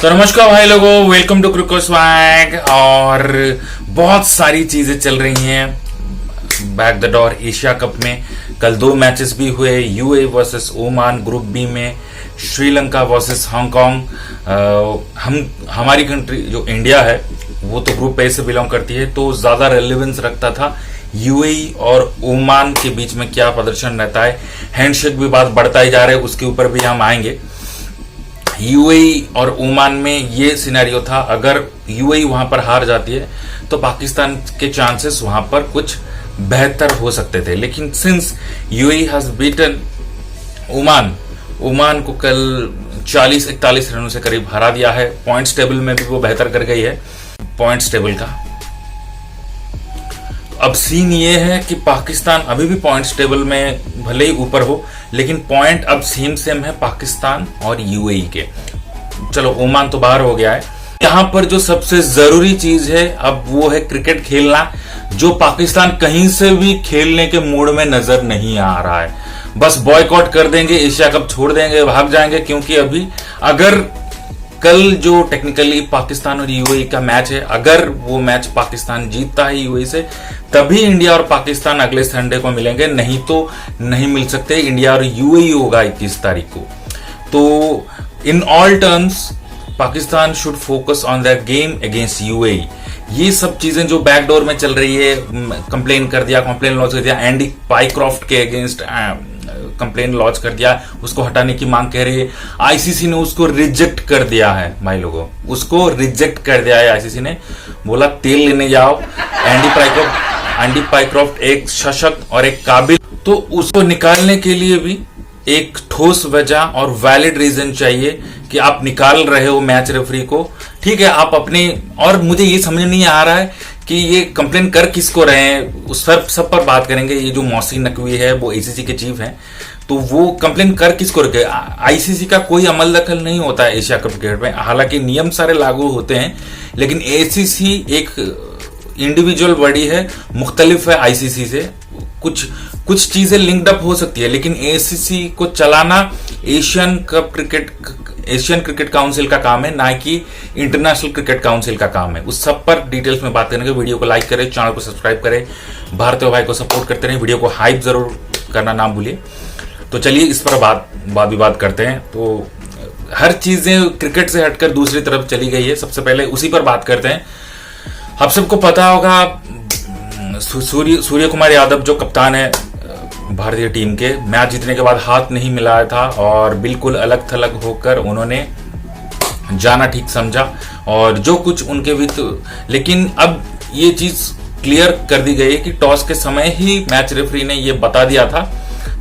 तो नमस्कार भाई लोगों, वेलकम टू क्रिकेट स्वैग। और बहुत सारी चीजें चल रही हैं back the door Asia Cup में। कल 2 मैचेस भी हुए, UAE versus Oman group B में, श्रीलंका वर्सेस हांगकांग। हमारी कंट्री जो इंडिया है वो तो ग्रुप ए से बिलोंग करती है, तो ज्यादा रेलेवेंस रखता था यूएई और ओमान के बीच में क्या प्रदर्शन रहता है। हैंडशेक भी बात बढ़ता ही जा रहा है, उसके ऊपर भी हम आएंगे। यूएई और ओमान में ये सिनेरियो था, अगर यूएई वहां पर हार जाती है तो पाकिस्तान के चांसेस वहां पर कुछ बेहतर हो सकते थे, लेकिन since UAE has beaten Oman को कल 40-41 रनों से करीब हरा दिया है। पॉइंट्स टेबल में भी वो बेहतर कर गई है पॉइंट्स टेबल का। अब सीन ये है कि पाकिस्तान अभी भी पॉइंट्स टेबल में भले ही ऊपर हो, लेकिन पॉइंट अब सेम है पाकिस्तान और यूएई के। चलो ओमान तो बाहर हो गया है। यहां पर जो सबसे जरूरी चीज है अब वो है क्रिकेट खेलना, जो पाकिस्तान कहीं से भी खेलने के मूड में नजर नहीं आ रहा है। बस बॉयकॉट कर देंगे, एशिया कप छोड़ देंगे, भाग जाएंगे। क्योंकि अभी अगर कल जो टेक्निकली पाकिस्तान और यूएई का मैच है, अगर वो मैच पाकिस्तान जीतता है यूएई से, तभी इंडिया और पाकिस्तान अगले संडे को मिलेंगे, नहीं तो नहीं मिल सकते। इंडिया और यूएई होगा 21 तारीख को। तो in all terms Pakistan should focus on the game against UAE. ये सब चीजें जो बैकडोर में चल रही है, कंप्लेन लॉन्च कर दिया, एंडी पाइक्रॉफ्ट के अगेंस्ट कंप्लेन लॉन्च कर दिया, उसको हटाने की मांग कह रही है। आईसीसी ने उसको रिजेक्ट कर दिया है भाई लोगों, उसको रिजेक्ट कर दिया है आईसीसी ने। बोला तेल लेने जाओ, एंडी पाइक्रॉफ्ट एक सशक्त और एक काबिल, तो उसको निकालने के लिए भी एक ठोस वजह और वैलिड रीजन चाहिए कि आप निकाल रहे हो मैच रेफरी को। ठीक है, आप अपने, और मुझे ये समझ नहीं आ रहा है कि ये कंप्लेन कर किसको रहे हैं, उस सब पर बात करेंगे। ये जो मोहसिन नकवी है वो आईसीसी के चीफ हैं, तो वो कंप्लेन कर किसको रखे। आईसीसी का कोई अमल दखल नहीं होता है एशिया कप क्रिकेट में, हालांकि नियम सारे लागू होते हैं, लेकिन आईसीसी एक इंडिविजुअल बॉडी है, मुख्तलिफ है आईसीसी से। कुछ चीजें लिंक्ड अप हो सकती है, लेकिन एसीसी को चलाना एशियन क्रिकेट काउंसिल का काम है, ना कि इंटरनेशनल क्रिकेट काउंसिल का काम है। उस सब पर डिटेल्स में बात करने के वीडियो को लाइक करें, चैनल को सब्सक्राइब करें, भारतीय भाई को सपोर्ट करते रहें, वीडियो को हाइप जरूर करना ना भूलिए। तो चलिए इस पर बात करते हैं। तो हर चीजें क्रिकेट से हटकर दूसरी तरफ चली गई है, सबसे पहले उसी पर बात करते हैं। आप सबको पता होगा सूर्य कुमार यादव जो कप्तान है भारतीय टीम के, मैच जीतने के बाद हाथ नहीं मिलाया था और बिल्कुल अलग थलग होकर उन्होंने जाना ठीक समझा, और जो कुछ उनके भी लेकिन अब ये चीज क्लियर कर दी गई है कि टॉस के समय ही मैच रेफरी ने ये बता दिया था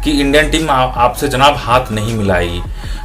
कि इंडियन टीम आपसे जनाब हाथ नहीं मिलाएगी,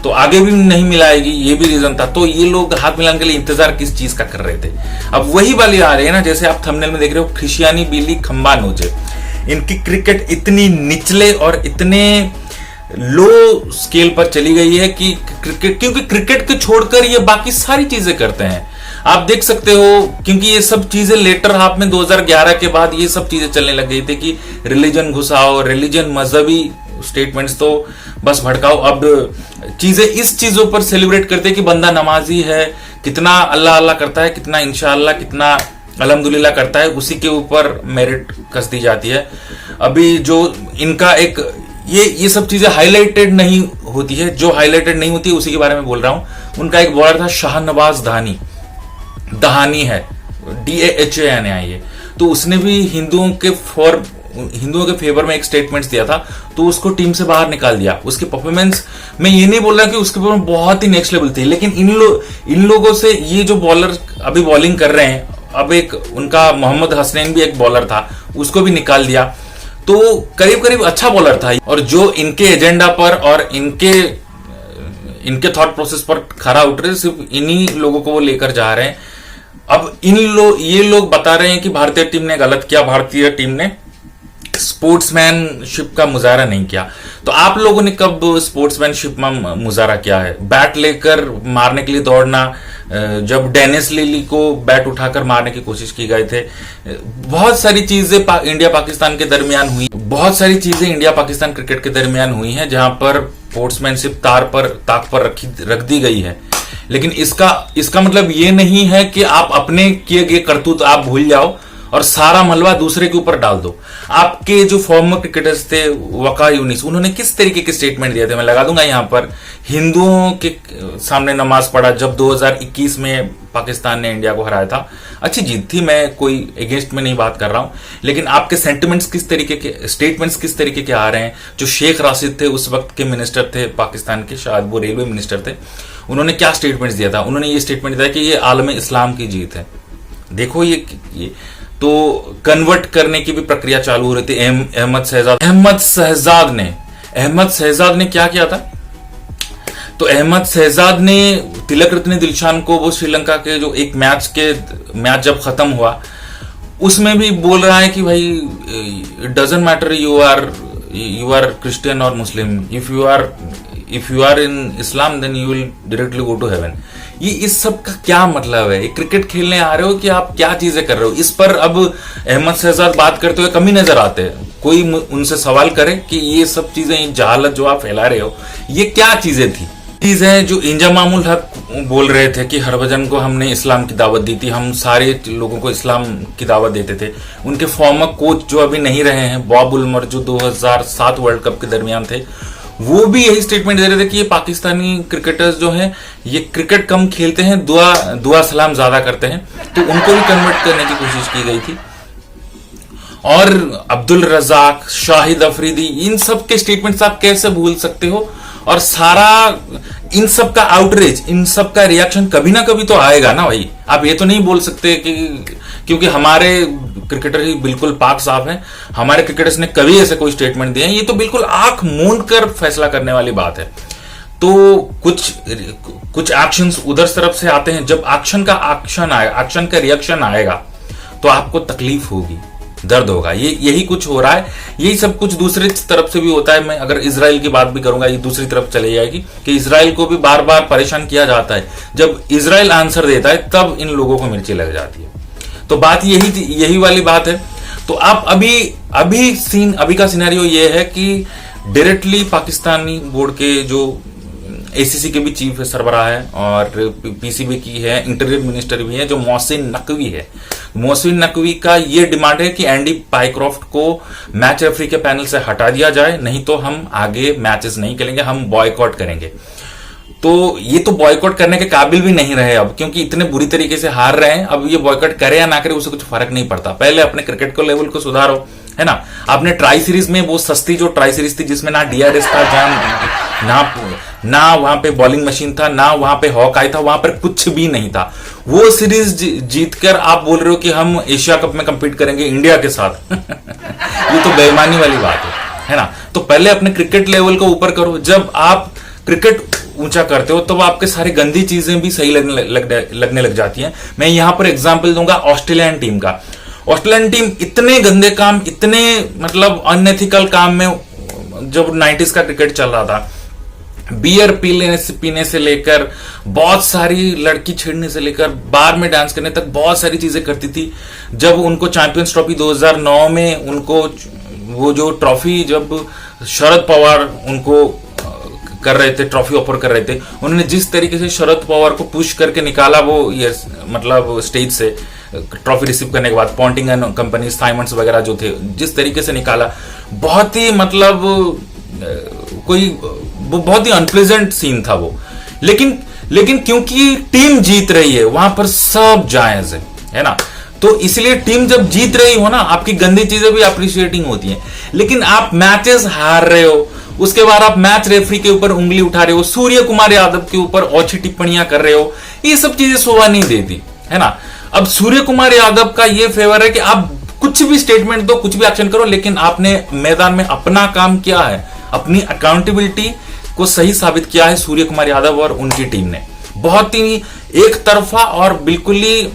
तो आगे भी नहीं मिलाएगी, ये भी रीजन था। तो ये लोग हाथ मिलाने के लिए इंतजार किस चीज का कर रहे थे। अब वही वाली आ रही है ना, जैसे आप थंबनेल में देख रहे हो, खिशियानी बिल्ली खंबा नोचे। इनकी क्रिकेट इतनी निचले और इतने लो स्केल पर चली गई है कि क्योंकि क्रिकेट को छोड़कर ये बाकी सारी चीजें करते हैं। आप देख सकते हो, क्योंकि ये सब चीजें लेटर हाफ में 2011 के बाद ये सब चीजें चलने लग गई थी कि रिलीजन घुसाओ, रिलीजन मजहबी स्टेटमेंट्स तो बस भड़काओ। अब चीजें इस चीजों पर सेलिब्रेट करते हैं कि बंदा नमाजी है, कितना अल्लाह अल्लाह करता है, कितना इंशाअल्लाह, कितना अल्हम्दुलिल्लाह करता है, उसी के ऊपर मेरिट कस दी जाती है। अभी जो इनका एक ये सब चीजें हाईलाइटेड नहीं होती है, जो हाईलाइटेड नहीं होती है उसी के बारे में बोल रहा हूं। उनका एक बॉलर था शाहनवाज दहानी है, DAHAN है, तो उसने भी हिंदुओं के फेवर में एक स्टेटमेंट दिया था, तो उसको टीम से बाहर निकाल दिया। उसकी परफॉर्मेंस, मैं ये नहीं बोल रहा कि उसकी परफॉर्मेंस बहुत ही नेक्स्ट लेवल थी, लेकिन इन लोगों से ये जो बॉलर अभी बॉलिंग कर रहे हैं, अब एक उनका मोहम्मद हसनैन भी एक बॉलर था, उसको भी निकाल दिया। तो करीब अच्छा बॉलर था, और जो इनके एजेंडा पर और इनके थॉट प्रोसेस पर खरा उठ रहे, सिर्फ इन्हीं लोगों को वो लेकर जा रहे हैं। अब ये लोग बता रहे हैं कि भारतीय टीम ने गलत किया, भारतीय टीम ने स्पोर्ट्समैनशिप का मुजाहरा नहीं किया। तो आप लोगों ने कब स्पोर्ट्समैनशिप में मुजाहरा किया है? बैट लेकर मारने के लिए दौड़ना, जब डेनिस लिली को बैट उठाकर मारने की कोशिश की गए थे, बहुत सारी चीजें इंडिया पाकिस्तान के दरमियान हुई, बहुत सारी चीजें इंडिया पाकिस्तान क्रिकेट के दरमियान हुई हैं, जहां पर स्पोर्ट्समैनशिप ताक पर रख दी गई है। लेकिन इसका मतलब ये नहीं है कि आप अपने किए गए करतूत आप भूल जाओ और सारा मलबा दूसरे के ऊपर डाल दो। आपके जो फॉर्मर क्रिकेटर्स थे वका यूनिस, उन्होंने किस तरीके के स्टेटमेंट दिए थे, मैं लगा दूंगा यहां पर। हिंदुओं के सामने नमाज पढ़ा जब 2021 में पाकिस्तान ने इंडिया को हराया था। अच्छी जीत थी, मैं कोई अगेंस्ट में नहीं बात कर रहा हूं, लेकिन आपके सेंटिमेंट्स किस तरीके के, स्टेटमेंट्स किस तरीके के आ रहे हैं। जो शेख राशिद थे उस वक्त के मिनिस्टर थे पाकिस्तान के, शायद वो रेलवे मिनिस्टर थे, उन्होंने क्या स्टेटमेंट्स दिया था? उन्होंने ये स्टेटमेंट दिया कि ये आलम इस्लाम की जीत है। देखो ये तो कन्वर्ट करने की भी प्रक्रिया चालू हो रही थी। अहमद शहजाद ने क्या किया था? तो अहमद शहजाद ने तिलक रत्न दिलशान को, वो श्रीलंका के जो एक मैच जब खत्म हुआ उसमें भी बोल रहा है कि भाई it doesn't matter you are Christian और Muslim, if you are in Islam then you will directly go to heaven. ये इस सब का क्या मतलब है? क्रिकेट खेलने आ रहे हो कि आप क्या चीजें कर रहे हो? इस पर अब अहमद शहजाद बात करते हुए कम ही नजर आते हैं। कोई उनसे सवाल करे कि ये सब चीजें, जहालत जो आप फैला रहे हो, ये क्या चीजें थी? चीज है जो इंजा मामूल हक बोल रहे थे कि हरभजन को हमने इस्लाम की दावत दी थी, हम सारे लोगों को इस्लाम की दावत देते थे। उनके फॉर्मर कोच जो अभी नहीं रहे हैं, बॉब उल्मर, जो 2007 वर्ल्ड कप के दरमियान थे, वो भी यही स्टेटमेंट दे रहे थे कि ये पाकिस्तानी क्रिकेटर्स जो हैं ये क्रिकेट कम खेलते हैं, दुआ सलाम ज्यादा करते हैं। तो उनको भी कन्वर्ट करने की कोशिश की गई थी। और अब्दुल रजाक, शाहिद अफरीदी, इन सब के स्टेटमेंट्स आप कैसे भूल सकते हो? और सारा इन सब का आउटरीच, इन सब का रिएक्शन कभी ना कभी तो आएगा ना भाई। आप ये तो नहीं बोल सकते कि क्योंकि हमारे क्रिकेटर ही बिल्कुल पाक साफ हैं, हमारे क्रिकेटर्स ने कभी ऐसे कोई स्टेटमेंट दिए हैं, ये तो बिल्कुल आंख मूंद कर फैसला करने वाली बात है। तो कुछ एक्शंस उधर तरफ से आते हैं। जब एक्शन का रिएक्शन आएगा तो आपको तकलीफ होगी, दर्द होगा। यही कुछ हो रहा है। यही सब कुछ दूसरी तरफ से भी होता है। मैं अगर इजराइल की बात भी करूंगा, ये दूसरी तरफ चले जाएगी कि इजराइल को भी बार बार परेशान किया जाता है। जब इजराइल आंसर देता है तब इन लोगों को मिर्ची लग जाती है। तो बात यही वाली बात है। तो आप अभी का सिनेरियो ये है कि डायरेक्टली पाकिस्तानी बोर्ड के जो एसीसी के भी चीफ सरबराह है और पीसीबी की है, इंटीरियर मिनिस्टर भी है, जो मोहसिन नकवी है। मोहसिन नकवी का ये डिमांड है कि एंडी पाइक्रॉफ्ट को मैच रेफरी के पैनल से हटा दिया जाए, नहीं तो हम आगे मैचेस नहीं खेलेंगे, हम बॉयकॉट करेंगे। तो ये तो बॉयकॉट करने के काबिल भी नहीं रहे अब, क्योंकि इतने बुरी तरीके से हार रहे हैं। अब ये बॉयकॉट करे या ना करे उससे कुछ फर्क नहीं पड़ता। पहले अपने क्रिकेट को लेवल को सुधारो, है ना। आपने ट्राई सीरीज में, वो सस्ती जो ट्राई सीरीज थी जिसमें ना डीआरएस था, ना वहां पे बॉलिंग मशीन था, ना वहां पे हॉक आई था, वहां पर कुछ भी नहीं था। वो सीरीज जीतकर आप बोल रहे हो कि हम एशिया कप में कंपीट करेंगे इंडिया के साथ। ये तो बेईमानी वाली बात है ना। तो पहले अपने क्रिकेट लेवल को ऊपर करो। जब आप क्रिकेट ऊंचा करते हो तब आपके सारी गंदी चीजें भी सही लगने लग जाती हैं। मैं यहां पर एग्जांपल दूंगा ऑस्ट्रेलियन टीम का। ऑस्ट्रेलियन टीम इतने गंदे काम, इतने मतलब अनएथिकल काम में, जब 90s का क्रिकेट चल रहा था, बियर पीने से लेकर, बहुत सारी लड़की छेड़ने से लेकर, बार में डांस करने तक बहुत सारी चीजें करती थी। जब उनको चैंपियंस ट्रॉफी 2009 में उनको वो जो ट्रॉफी, जब शरद पवार उनको कर रहे थे, ट्रॉफी ऑफर कर रहे थे, उन्होंने जिस तरीके से शरद पवार को पुश करके निकाला वो ये मतलब स्टेज से ट्रॉफी रिसीव करने के बाद, पॉन्टिंग एंड कंपनी, साइमंड्स वगैरह जो थे, जिस तरीके से निकाला, बहुत ही मतलब बहुत ही अनप्लेजेंट सीन था वो। लेकिन क्योंकि टीम जीत रही है वहां पर सब जायज है ना। तो इसलिए टीम जब जीत रही हो ना, आपकी गंदी चीजें भी अप्रिशिएटिंग होती हैं। लेकिन आप मैचेस हार रहे हो, उसके बाद आप मैच रेफरी के ऊपर उंगली उठा रहे हो, सूर्य कुमार यादव के ऊपर ओछी टिप्पणियां कर रहे हो, ये सब चीजें शोभा नहीं देती, है ना। अब सूर्य कुमार यादव का ये फेवर है कि आप कुछ भी स्टेटमेंट दो, कुछ भी एक्शन करो, लेकिन आपने मैदान में अपना काम किया है, अपनी अकाउंटेबिलिटी को सही साबित किया है सूर्य कुमार यादव और उनकी टीम ने। बहुत ही एक तरफा और बिल्कुल ही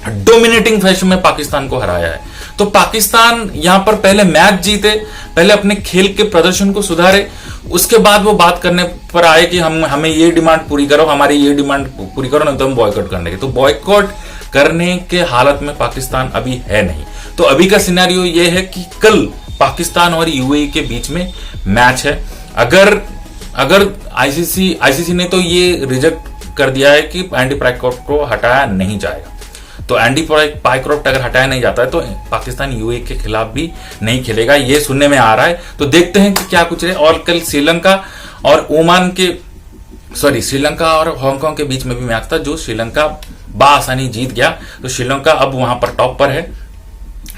डोमिनेटिंग फैशन में पाकिस्तान को हराया है। तो पाकिस्तान यहां पर पहले मैच जीते, पहले अपने खेल के प्रदर्शन को सुधारे, उसके बाद वो बात करने पर आए कि हमें ये डिमांड पूरी करो, हमारी ये डिमांड पूरी करो, नहीं तो हम बॉयकॉट करने के। तो बॉयकॉट करने के हालत में पाकिस्तान अभी है नहीं। तो अभी का सिनेरियो ये है कि कल पाकिस्तान और यूएई के बीच में मैच है। अगर आईसीसी ने तो ये रिजेक्ट कर दिया है कि एंडी पाइक्रॉफ्ट को हटाया नहीं जाएगा। तो एंडी पाइक्रॉफ्ट अगर हटाया नहीं जाता है तो पाकिस्तान यूएई के खिलाफ भी नहीं खेलेगा, ये सुनने में आ रहा है। तो देखते हैं कि क्या कुछ है। और कल श्रीलंका और श्रीलंका और हांगकांग के बीच में भी मैच था, जो श्रीलंका बासानी जीत गया। तो श्रीलंका अब वहां पर टॉप पर है।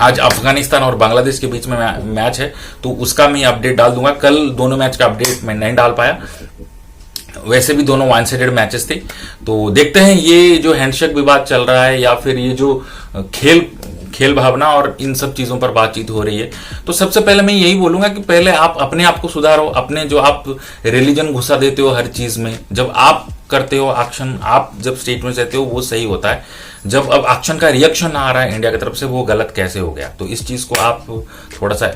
आज अफगानिस्तान और बांग्लादेश के बीच में मैच है, तो उसका मैं अपडेट डाल दूंगा। कल दोनों मैच का अपडेट मैं नहीं डाल पाया, वैसे भी दोनों वन साइडेड मैचेस थे। तो देखते हैं ये जो हैंडशेक विवाद चल रहा है या फिर ये जो खेल भावना और इन सब चीजों पर बातचीत हो रही है। तो सबसे पहले मैं यही बोलूंगा कि पहले आप अपने आप को सुधारो। अपने जो आप रिलीजन घुसा देते हो हर चीज में, जब आप करते हो एक्शन, आप जब स्टेटमेंट देते हो वो सही होता है। जब अब एक्शन का रिएक्शन आ रहा है इंडिया की तरफ से, वो गलत कैसे हो गया? तो इस चीज को आप थोड़ा सा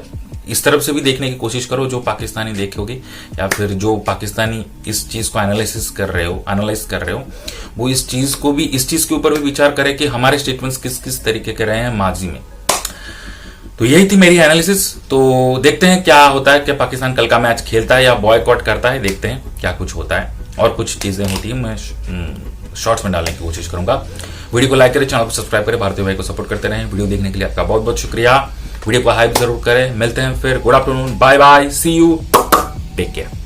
इस तरफ से भी देखने की कोशिश करो, जो पाकिस्तानी देखोगे या फिर जो पाकिस्तानी इस चीज को एनालिस कर रहे हो, वो इस चीज के ऊपर भी विचार करें कि हमारे स्टेटमेंट्स किस किस तरीके के रहे हैं माजी में। तो यही थी मेरी एनालिसिस। तो देखते हैं क्या होता है, क्या पाकिस्तान कल का मैच खेलता है या बॉयकॉट करता है। देखते हैं क्या कुछ होता है, और कुछ चीजें होती है मैं शॉर्ट्स में डालने की कोशिश करूंगा। वीडियो को लाइक करें, चैनल को सब्सक्राइब करें, भारतीय भाई को सपोर्ट करते रहें। वीडियो देखने के लिए आपका बहुत बहुत शुक्रिया। वीडियो को हाइप जरूर करें। मिलते हैं फिर। Good afternoon, bye bye, see you, take care.